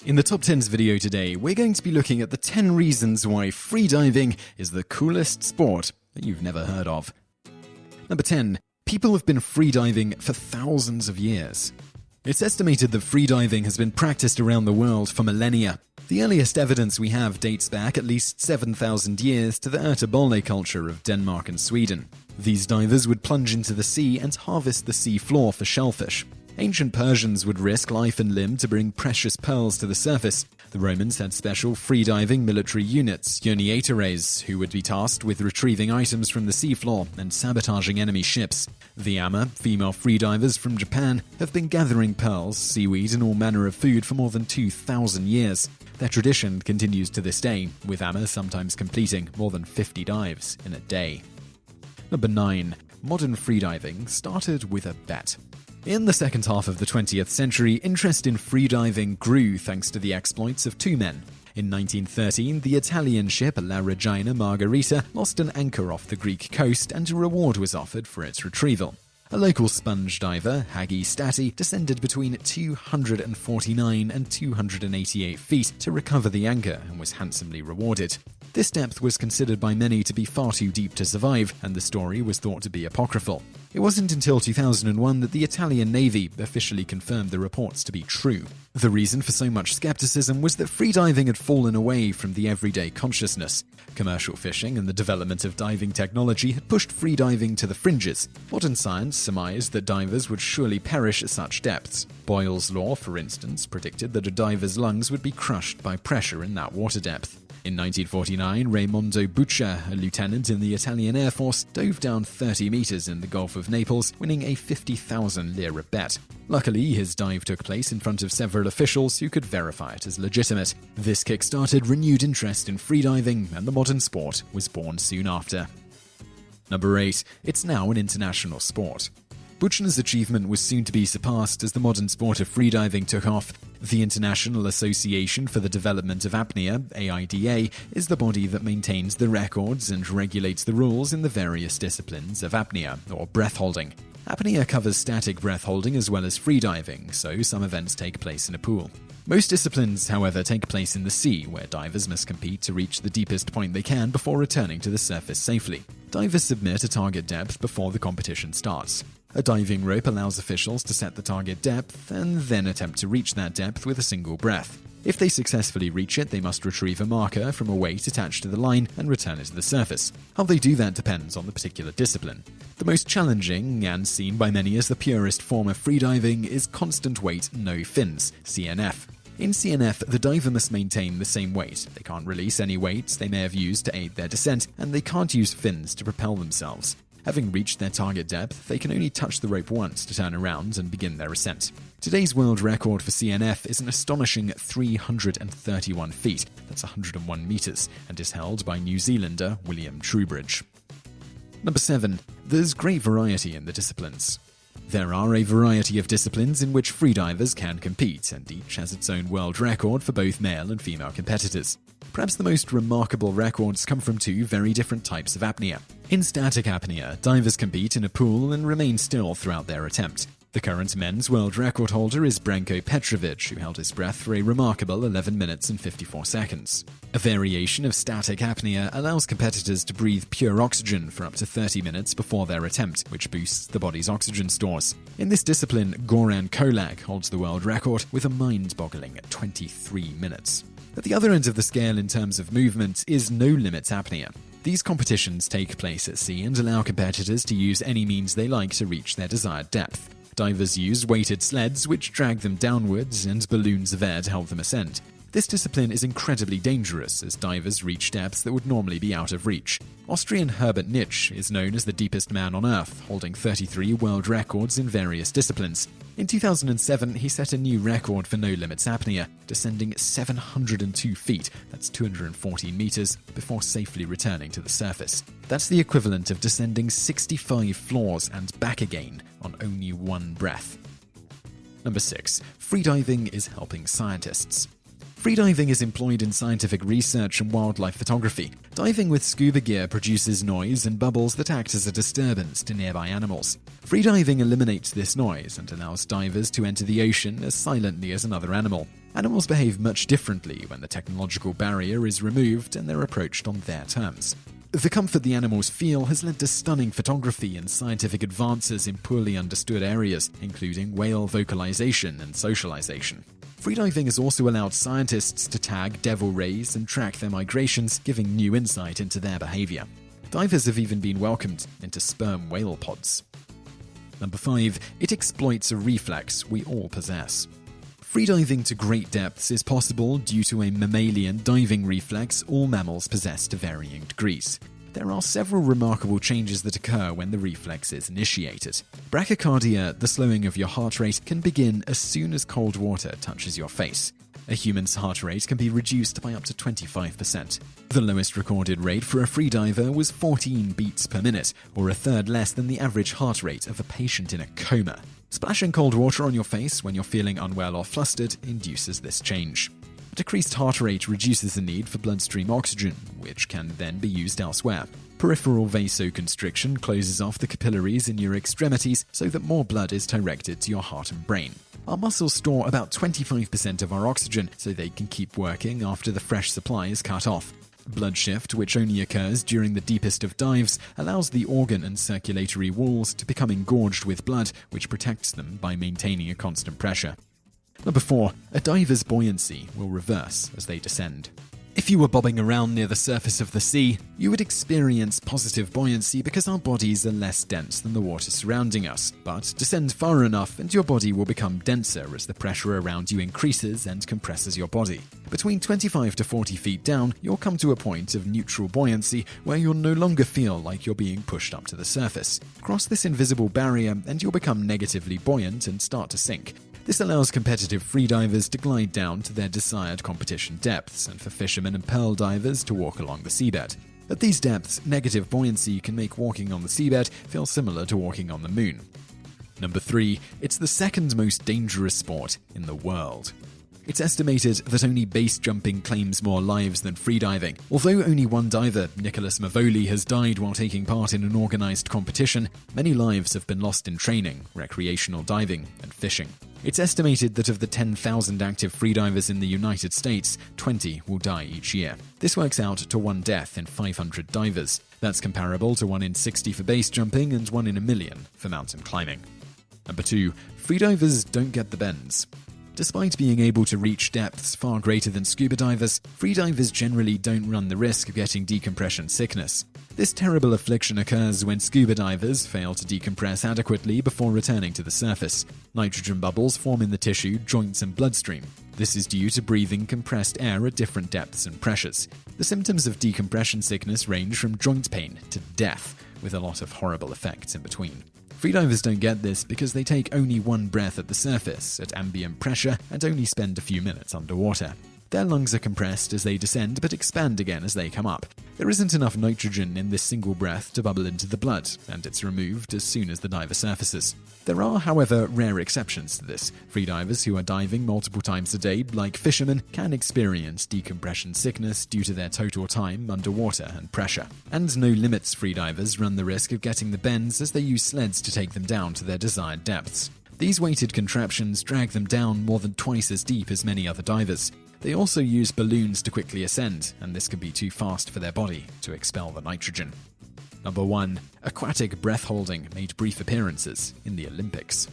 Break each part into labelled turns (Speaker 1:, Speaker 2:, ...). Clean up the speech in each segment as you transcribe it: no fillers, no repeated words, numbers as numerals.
Speaker 1: In the TopTenz video today, we're going to be looking at the 10 reasons why freediving is the coolest sport that you've never heard of. Number 10. People have been freediving for thousands of years. It's estimated that freediving has been practiced around the world for millennia. The earliest evidence we have dates back at least 7,000 years to the Ertebole culture of Denmark and Sweden. These divers would plunge into the sea and harvest the sea floor for shellfish. Ancient Persians would risk life and limb to bring precious pearls to the surface. The Romans had special freediving military units, ioniatares, who would be tasked with retrieving items from the seafloor and sabotaging enemy ships. The Ama, female freedivers from Japan, have been gathering pearls, seaweed, and all manner of food for more than 2,000 years. Their tradition continues to this day, with Ama sometimes completing more than 50 dives in a day. Number 9. Modern freediving started with a bet. In the second half of the 20th century, interest in freediving grew thanks to the exploits of two men. In 1913, the Italian ship La Regina Margherita lost an anchor off the Greek coast and a reward was offered for its retrieval. A local sponge diver, Hagi Stati, descended between 249 and 288 feet to recover the anchor and was handsomely rewarded. This depth was considered by many to be far too deep to survive, and the story was thought to be apocryphal. It wasn't until 2001 that the Italian Navy officially confirmed the reports to be true. The reason for so much skepticism was that freediving had fallen away from the everyday consciousness. Commercial fishing and the development of diving technology had pushed freediving to the fringes. Modern science surmised that divers would surely perish at such depths. Boyle's law, for instance, predicted that a diver's lungs would be crushed by pressure in that water depth. In 1949, Raimondo Buccia, a lieutenant in the Italian Air Force, dove down 30 meters in the Gulf of Naples, winning a 50,000 lira bet. Luckily, his dive took place in front of several officials who could verify it as legitimate. This kick-started renewed interest in freediving, and the modern sport was born soon after. Number 8. It's now an international sport. Buccia's achievement was soon to be surpassed as the modern sport of freediving took off. The International Association for the Development of Apnea, AIDA, is the body that maintains the records and regulates the rules in the various disciplines of apnea, or breath holding. Apnea covers static breath holding as well as freediving, so some events take place in a pool. Most disciplines, however, take place in the sea, where divers must compete to reach the deepest point they can before returning to the surface safely. Divers submit a target depth before the competition starts. A diving rope allows officials to set the target depth and then attempt to reach that depth with a single breath. If they successfully reach it, they must retrieve a marker from a weight attached to the line and return it to the surface. How they do that depends on the particular discipline. The most challenging, and seen by many as the purest form of freediving, is constant weight no fins, CNF. In CNF, the diver must maintain the same weight. They can't release any weights they may have used to aid their descent, and they can't use fins to propel themselves. Having reached their target depth, they can only touch the rope once to turn around and begin their ascent. Today's world record for CNF is an astonishing 331 feet, that's 101 meters, and is held by New Zealander William Trubridge. Number 7. There's great variety in the disciplines. There are a variety of disciplines in which freedivers can compete, and each has its own world record for both male and female competitors. Perhaps the most remarkable records come from two very different types of apnea. In static apnea, divers compete in a pool and remain still throughout their attempt. The current men's world record holder is Branko Petrovic, who held his breath for a remarkable 11 minutes and 54 seconds. A variation of static apnea allows competitors to breathe pure oxygen for up to 30 minutes before their attempt, which boosts the body's oxygen stores. In this discipline, Goran Kolak holds the world record with a mind-boggling 23 minutes. At the other end of the scale in terms of movement is no-limits apnea. These competitions take place at sea and allow competitors to use any means they like to reach their desired depth. Divers use weighted sleds which drag them downwards and balloons of air to help them ascend. This discipline is incredibly dangerous as divers reach depths that would normally be out of reach. Austrian Herbert Nitsch is known as the deepest man on Earth, holding 33 world records in various disciplines. In 2007, he set a new record for no-limits apnea, descending 702 feet, that's 214 meters, before safely returning to the surface. That's the equivalent of descending 65 floors and back again on only one breath. Number 6. Freediving is helping scientists. Freediving is employed in scientific research and wildlife photography. Diving with scuba gear produces noise and bubbles that act as a disturbance to nearby animals. Freediving eliminates this noise and allows divers to enter the ocean as silently as another animal. Animals behave much differently when the technological barrier is removed and they're approached on their terms. The comfort the animals feel has led to stunning photography and scientific advances in poorly understood areas, including whale vocalization and socialization. Freediving has also allowed scientists to tag devil rays and track their migrations, giving new insight into their behavior. Divers have even been welcomed into sperm whale pods. Number 5. It exploits a reflex we all possess. Freediving to great depths is possible due to a mammalian diving reflex all mammals possess to varying degrees. There are several remarkable changes that occur when the reflex is initiated. Brachycardia, the slowing of your heart rate, can begin as soon as cold water touches your face. A human's heart rate can be reduced by up to 25%. The lowest recorded rate for a freediver was 14 beats per minute, or a third less than the average heart rate of a patient in a coma. Splashing cold water on your face when you're feeling unwell or flustered induces this change. Decreased heart rate reduces the need for bloodstream oxygen, which can then be used elsewhere. Peripheral vasoconstriction closes off the capillaries in your extremities so that more blood is directed to your heart and brain. Our muscles store about 25% of our oxygen so they can keep working after the fresh supply is cut off. Blood shift, which only occurs during the deepest of dives, allows the organ and circulatory walls to become engorged with blood, which protects them by maintaining a constant pressure. Number 4. A diver's buoyancy will reverse as they descend. If you were bobbing around near the surface of the sea, you would experience positive buoyancy because our bodies are less dense than the water surrounding us. But descend far enough and your body will become denser as the pressure around you increases and compresses your body. Between 25 to 40 feet down, you'll come to a point of neutral buoyancy where you'll no longer feel like you're being pushed up to the surface. Cross this invisible barrier and you'll become negatively buoyant and start to sink. This allows competitive freedivers to glide down to their desired competition depths and for fishermen and pearl divers to walk along the seabed. At these depths, negative buoyancy can make walking on the seabed feel similar to walking on the moon. Number 3. It's the second most dangerous sport in the world. It's estimated that only base jumping claims more lives than freediving. Although only one diver, Nicholas Mavoli, has died while taking part in an organized competition, many lives have been lost in training, recreational diving, and fishing. It's estimated that of the 10,000 active freedivers in the United States, 20 will die each year. This works out to 1 death in 500 divers. That's comparable to 1 in 60 for base jumping and 1 in a million for mountain climbing. Number 2. Freedivers don't get the bends. Despite being able to reach depths far greater than scuba divers, freedivers generally don't run the risk of getting decompression sickness. This terrible affliction occurs when scuba divers fail to decompress adequately before returning to the surface. Nitrogen bubbles form in the tissue, joints, and bloodstream. This is due to breathing compressed air at different depths and pressures. The symptoms of decompression sickness range from joint pain to death, with a lot of horrible effects in between. Freedivers don't get this because they take only 1 breath at the surface at ambient pressure and only spend a few minutes underwater. Their lungs are compressed as they descend but expand again as they come up. There isn't enough nitrogen in this single breath to bubble into the blood, and it's removed as soon as the diver surfaces. There are, however, rare exceptions to this. Freedivers who are diving multiple times a day, like fishermen, can experience decompression sickness due to their total time underwater and pressure. And no limits freedivers run the risk of getting the bends as they use sleds to take them down to their desired depths. These weighted contraptions drag them down more than twice as deep as many other divers. They also use balloons to quickly ascend, and this can be too fast for their body to expel the nitrogen. Number 1. Aquatic breath holding made brief appearances in the Olympics.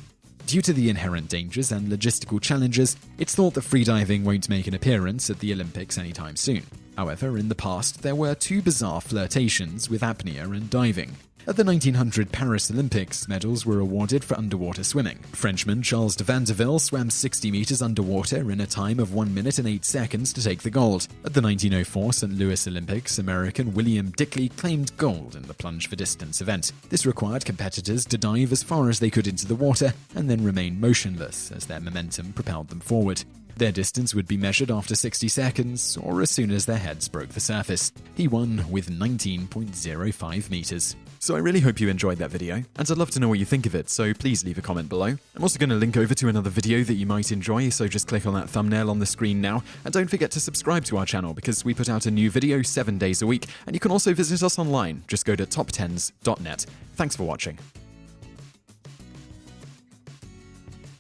Speaker 1: Due to the inherent dangers and logistical challenges, it's thought that freediving won't make an appearance at the Olympics anytime soon. However, in the past, there were 2 bizarre flirtations with apnea and diving. At the 1900 Paris Olympics, medals were awarded for underwater swimming. Frenchman Charles de Vandeville swam 60 meters underwater in a time of 1 minute and 8 seconds to take the gold. At the 1904 St. Louis Olympics, American William Dickley claimed gold in the plunge for distance event. This required competitors to dive as far as they could into the water and then remain motionless as their momentum propelled them forward. Their distance would be measured after 60 seconds or as soon as their heads broke the surface. He won with 19.05 meters. So I really hope you enjoyed that video, and I'd love to know what you think of it, so please leave a comment below. I'm also going to link over to another video that you might enjoy, so just click on that thumbnail on the screen now, and don't forget to subscribe to our channel because we put out a new video 7 days a week, and you can also visit us online. Just go to TopTenzNet. Thanks for watching.